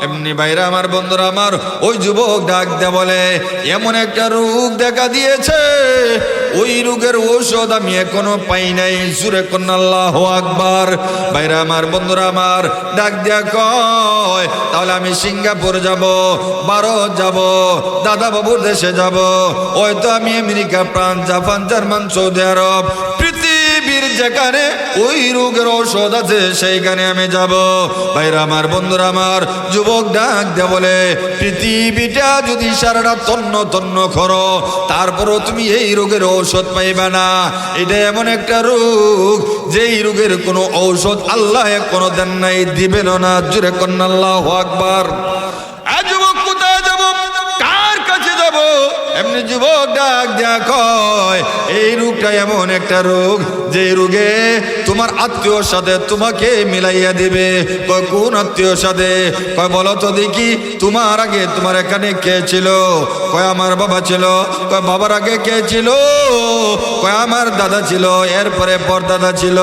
এমনি বাইরে আমার বন্ধুরা আমার, ওই যুবক ডাক দে বলে, এমন একটা রোগ দেখা দিয়েছে, ওই রোগের ঔষধ আমি এখনো পাই নাই। জোরে কন্যা আল্লাহু আকবার। বাইরে আমার বন্ধুরা আমার ডাক দিয়া কয়, তাহলে আমি সিঙ্গাপুর যাব, ভারত যাব, দাদা বাবুর দেশে যাব, হয়তো আমি America, France, Japan, German, Saudi Arab, পৃথিবীর যেখানে ওই রোগের ঔষধ আছে সেইখানে আমি যাব। ভাইরা আমার বন্ধুরা আমার, যুবক ডাক দে বলে, পৃথিবীটা যদি সারাটা তন্ন তন্ন করো, তারপরও তুমি এই রোগের ঔষধ পাইবে না। এটা এমন একটা রোগ যেই রোগের কোনো ঔষধ আল্লাহ এখনো দেন নাই, দিবেন না। জোরে কন্যা আল্লাহু আকবার। যুবক কোথায় যাব, কার কাছে যাব? এমনি যুবক ডাক দেয়া কয়, এই রোগটা এমন একটা রোগ যে রোগে তোমার আত্মীয়র সাথে তোমাকে মিলাইয়া দিবে। কয় কোন আত্মীয়র সাথে? কয় বলো তো দেখি, তোমার আগে তোমার এখানে কে ছিল? কয় আমার বাবা ছিল। কয় বাবার আগে কে ছিল? কয় আমার দাদা ছিল, এরপরে পরদাদা ছিল।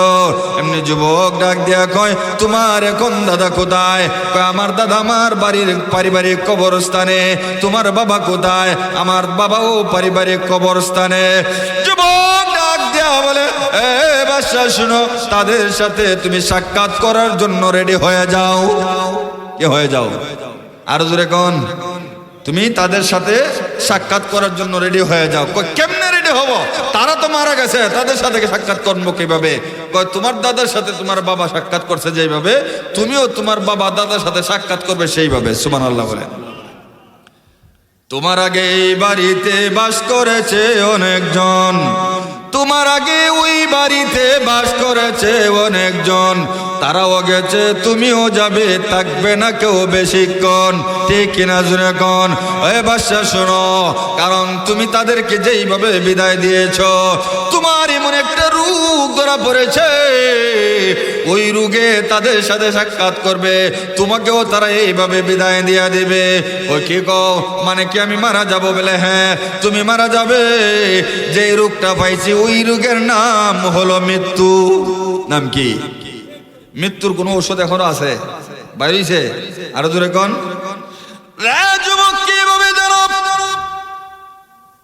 এমনি যুবক ডাক দেয়া কয়, তোমার এখন দাদা কোথায়? কয় আমার দাদা আমার বাড়ির পারিবারিক কবরস্থানে। তোমার বাবা কোথায়? আমার বাবাও পারিবারিক কবরস্থানে। যুবক ডাক দেয়া বলে, এ বাদশা শুনো, তাদের সাথে তুমি সাক্ষাৎ করার জন্য রেডি হয়ে যাও। কি হয়ে যাও? আর জোরে কোন, তুমি তাদের সাথে সাক্ষাৎ করার জন্য রেডি হয়ে যাও। কেমনে রেডি হব? তারা তো মারা গেছে, তাদের সাথে সাক্ষাৎ করবো কিভাবে? তোমার দাদার সাথে তোমার বাবা সাক্ষাৎ করছে যেভাবে, তুমিও তোমার বাবা দাদার সাথে সাক্ষাৎ করবে সেইভাবে। সুবহানাল্লাহ বলে। তোমার আগে এই বাড়িতে বাস করেছে অনেকজন, তোমার আগে ওই বাড়িতে বাস করেছে অনেকজন, তারাও গেছে, তুমিও যাবে, থাকবে না কেউ বেশিক্ষণ। ঠিক কিনা জোরে কোন? ওই বাদশা শোনো, কারণ তুমি তাদেরকে যেইভাবে বিদায় দিয়েছ, তোমার এমন একটা রোগ ধরা পড়েছে, ওই রোগে তাদের সাথে সাক্ষাৎ করবে, তোমাকেও তারা এইভাবে বিদায় দিয়ে দিবে। ওই কি কও, মানে কি আমি মারা যাব? বলে হ্যাঁ, তুমি মারা যাবে। যে রোগটা পাইছি ওই রোগের নাম হলো মৃত্যু। নাম কি? মৃত্যুর কোন ঔষধ এখনো আছে? বাইরেছে? আরো জোরে কোন। যুবক কিভাবে জানো?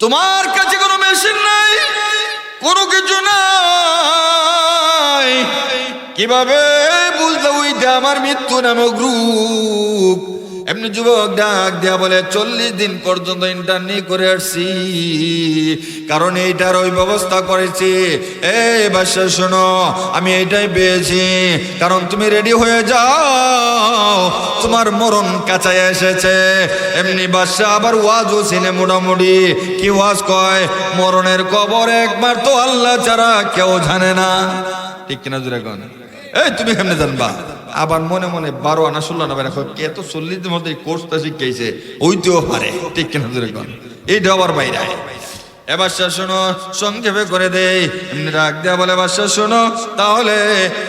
তোমার কাছে কোনো মেশিন নাই, কোনো কিছু নাই, কিভাবে বুঝলে ওইটা আমার মৃত্যু নামক রোগ? এমনি যুবক ডাক দেয়া বলে, 40 দিন পর্যন্ত ইন্টারনি করে আসছি, কারণ এইটার ওই ব্যবস্থা করেছি। এই বাদশা শোনো, আমি এইটাই পেয়েছি, কারণ তুমি রেডি হয়ে যাও, তোমার মরণ কাছায় এসেছে। এমনি বাদশা আবার ওয়াজও চিনে মোটামুটি। কি ওয়াজ কয়? মরণের কবর একবার তো আল্লাহ ছাড়া কেউ জানে না। ঠিক কিনা জোরে কোন? এই তুমি কেমনে জানবা? আবার মনে মনে 12 আনা 16 আনা বের কে তো 40 এর মধ্যে কোর্সটা শিখাইছে, ওইতেও পারে। ঠিক কিনা জোরে কোন? এইটা আবার বাইরে। এবার শোনো, সংক্ষেপে করে দেই। এমনি ডাক দেয়া বলে, বাদশা শোনো, তাহলে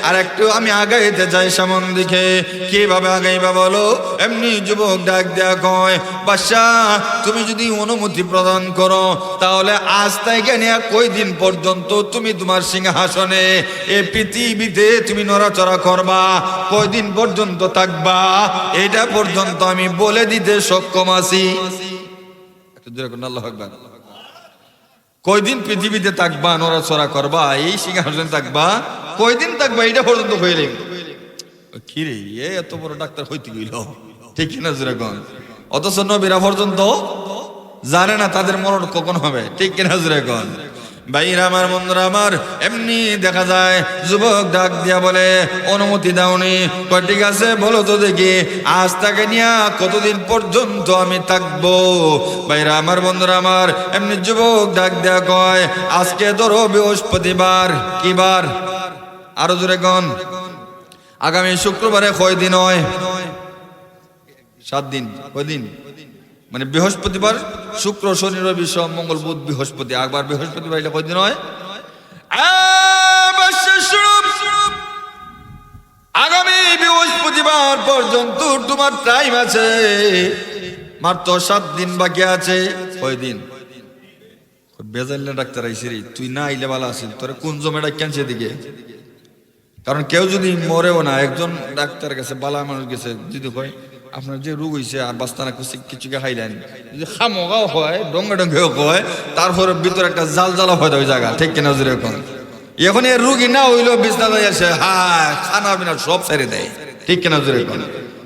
আর একটু আমি আগাইতে চাই সামন দিকে। কিভাবে আগাইবা বলো? এমনি যুবক ডাক দেয়া কয়, বাদশা তুমি যদি অনুমতি প্রদান করো, তাহলে আজ থেকে নিয়ে কয়দিন পর্যন্ত তুমি তোমার সিংহাসনে এই পৃথিবীতে তুমি নড়াচড়া করবা, কয়দিন পর্যন্ত থাকবা, এটা পর্যন্ত আমি বলে দিতে সক্ষম আছি। আল্লাহু আকবার। কয়দিন পৃথিবীতে থাকবা, নড়াচড়া করবা, এই সিংহাসনে থাকবা, কয়দিন থাকবা, এটা পর্যন্ত হইলে কি রে, এত বড় ডাক্তার হইতে গেল। ঠিক কিনা জোরে কোন? অথচ নবীরা পর্যন্ত জানে না তাদের মরণ কখন হবে, ঠিক কিনা জোরে কোন? ভাইরা আমার, বন্ধুরা আমার, এমনি দেখা যায় যুবক ডাক দিয়া বলে অনুমতি দাওনি? কয় ঠিক আছে বলো তো দেখি আজ তাকে নিয়ে কতদিন পর্যন্ত আমি থাকবো? ভাইরা আমার, বন্ধুরা আমার, এমনি যুবক ডাক দিয়া কয় আজকে ধরো বৃহস্পতিবার, কি বার? আরো জোরে কোন? আগামী শুক্রবারে কয় দিন হয়? 7 দিন। কয় দিন? মানে বৃহস্পতিবার, শুক্র, শনি, রবি, সোম, মঙ্গল, বুধ, বৃহস্পতি। একবার বৃহস্পতিবার এটা কয়দিন হয়? আগামী বৃহস্পতিবার পর্যন্ত তোমার টাইম আছে, মাত্র 7 দিন বাকি আছে। কয়দিন? বেজাইলে ডাক্তার আইসি রে, তুই না আইলে ভালো আছিস, তোর কোন জমে ডাক্তার দিকে? কারণ কেউ যদি মরেও না, একজন ডাক্তার গেছে, বালা মানুষ গেছে, যদি কয় আপনার যে রোগ হয়েছে আর বাস্তানা কিছুকে খাইলেন, যদি খামগাও হয়, ডঙ্গে ডঙ্গেও হয়, তারপরে ভিতরে একটা জাল জ্বালা হয় ওই জায়গা, ঠিক কিনা জোরে এখন? এখন এর রুগী না হইলেও বিছনা আসে, হ্যাঁ খানা পিনা সব ছেড়ে দেয়, ঠিক কিনা জোরে এখন?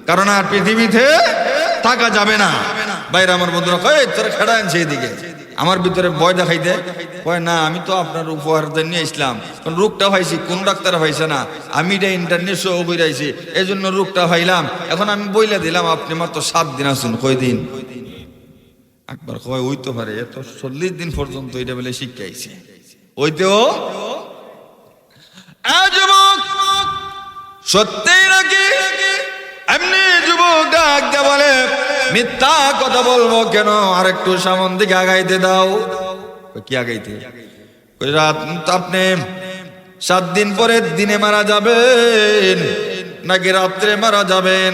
কারণ আর পৃথিবীতে থাকা যাবে না। বাইরে আমার বন্ধুরা কয় তোর খেড়া আনছে এদিকে, আমার ভিতরে ভয় দেখাইতে কয় না, আমি তো আপনার উপহার নিয়ে ইসলাম, রোগটা পাইছি, কোন ডাক্তার পাইছে না, আমি এটা ইন্টারনেট সহ বইরাইছি, এই জন্য রোগটা পাইলাম। এখন আমি বইলা দিলাম আপনি মাত্র 7 দিন আসুন। কয় দিন? একবার কয় ওই তো পারে, এত 40 দিন পর্যন্ত এটা বলে শিখাইছে, ওইতেও সত্যি নাকি? এমনি যুবক ডাক দিয়ে বলে মিথ্যা কথা বলবো কেন, আর একটু সামন দিকে আগাইতে দাও। কি আগাইতে? আপনি 7 দিন পরে দিনে মারা যাবেন নাকি রাত্রে মারা যাবেন?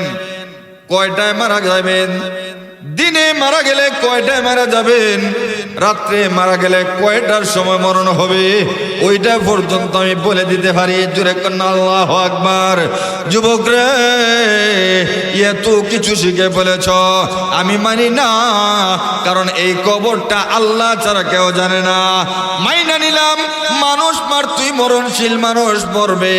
কয়টায় মারা যাবেন? দিনে মারা গেলে কয়টায় মারা যাবেন? রাত্রে মারা গেলে কয়টার সময় মরণ হবে? ওইটা পর্যন্ত আমি বলে দিতে পারি। জোরে কন্যা আল্লাহু আকবার। যুবক রে, এত কিছু শিখে বলেছ, আমি মানি না, কারণ এই কবরটা আল্লাহ ছাড়া কেউ জানে না। মাইনা নিলাম মানুষ মার, তুই মরণশীল, মানুষ মরবে,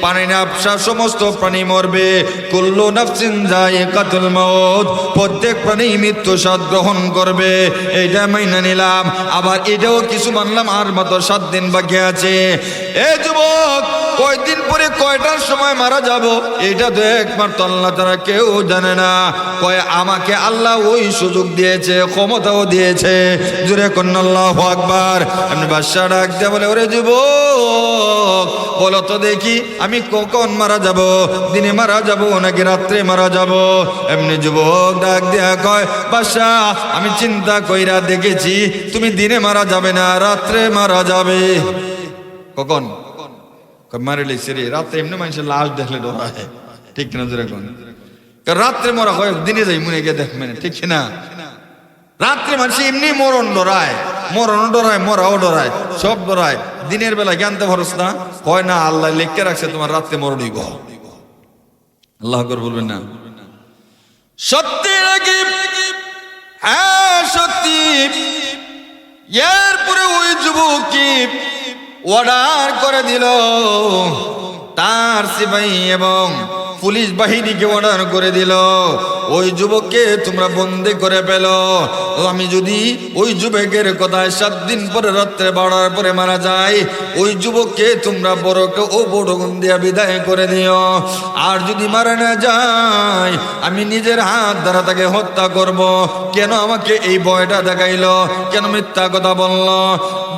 পানি নাফসা সমস্ত প্রাণী মরবে, কুল্লু নাফসিন যায়িকাতুল মাউত, প্রত্যেক প্রাণী মৃত্যু স্বাদ গ্রহণ করবে, এইটা মাইনা নিলাম। আবার এটাও কিছু মানলাম, আর মাত্র 7 দিন বাকি আছে। এ যুবক, কয়দিন পরে কয়টার সময় মারা যাব এটা তো একমাত্র আল্লাহ তারা কেউ জানে না। কয় আমাকে আল্লাহ ওই সুযোগ দিয়েছে, ক্ষমতাও দিয়েছে। জোরে কন্যা আল্লাহু আকবার। এমনি বাদশা ডাক দিয়ে বলে ওরে যুবক, বলো তো দেখি আমি কখন মারা যাব? দিনে মারা যাব নাকি রাত্রে মারা যাব? এমনি যুবক ডাক দিয়া কয় বাদশা, আমি চিন্তা কইরা দেখেছি তুমি দিনে মারা যাবে না, রাত্রে মারা যাবে। কখন? মারে লেগেছে রে, রাত্রে এমনি মানুষের লাশ দেখলে ডরায়, ঠিক কিনা জোরে কোন? রাত্রে মরা হয়, দিনে যাই মনে গিয়ে দেখ, মানে ঠিক কিনা? রাত্রে মানুষ এমনি মরণ ডরায়, মরণও ডরায়, মরাও ডরায়, সব ডরায়। দিনের বেলা জ্ঞানতে ভরস না, হয় না আল্লাহ লিখে রাখছে তোমার রাত্রে মরণ হইব। আল্লাহ আকবার বলবেন না? সত্যি নাকি? হ্যাঁ সত্যি। এরপরে ওই যুবক কি অর্ডার করে দিল, তার সিপাহী এবং পুলিশ বাহিনীকে অর্ডার করে দিল, ওই যুবককে তোমরা বন্দি করে পেল। আমি যদি ওই যুবকের কথায় 7 দিন পরে রাত্রে 12টার পরে মারা যায়, ওই যুবককে তোমরা বড়কে ও বড় গুণ দিয়া বিদায় করে দিও। আর যদি মারা না যায়, আমি নিজের হাত দ্বারা তাকে হত্যা করব। কেন আমাকে এই ভয়টা দেখাইলো? কেন মিথ্যা কথা বলল?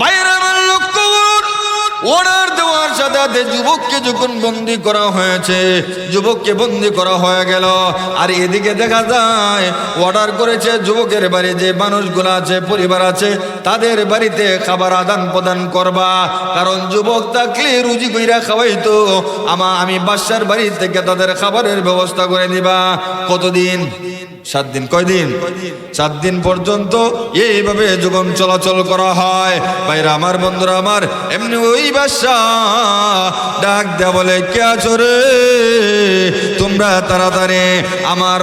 বাইরে আমার লক্ষ্য অর্ডার দেওয়ার সাথে সাথে যুবককে যখন বন্দি করা হয়েছে, যুবককে বন্দি করা হয়ে গেল। আর এদিকে দেখা যায় অর্ডার করেছে যুবকের বাড়ি যে মানুষগুলো আছে, পরিবার আছে, তাদের বাড়িতে খাবার আদান প্রদান করবা। কারণ যুবক থাকলে রুজি কইরা খাওয়াইতো, আমি বাদশার বাড়ি থেকে তাদের খাবারের ব্যবস্থা করে দিবা। কতদিন? 7 দিন। কয়দিন? 7 দিন পর্যন্ত এইভাবে জীবন চলাচল করা হয়। ভাইরা আমার, বন্ধুরা আমার, এমনি ওই বাদশা ডাক দেয়া বলে কে আছো রে? তোমরা তাড়াতাড়ি আমার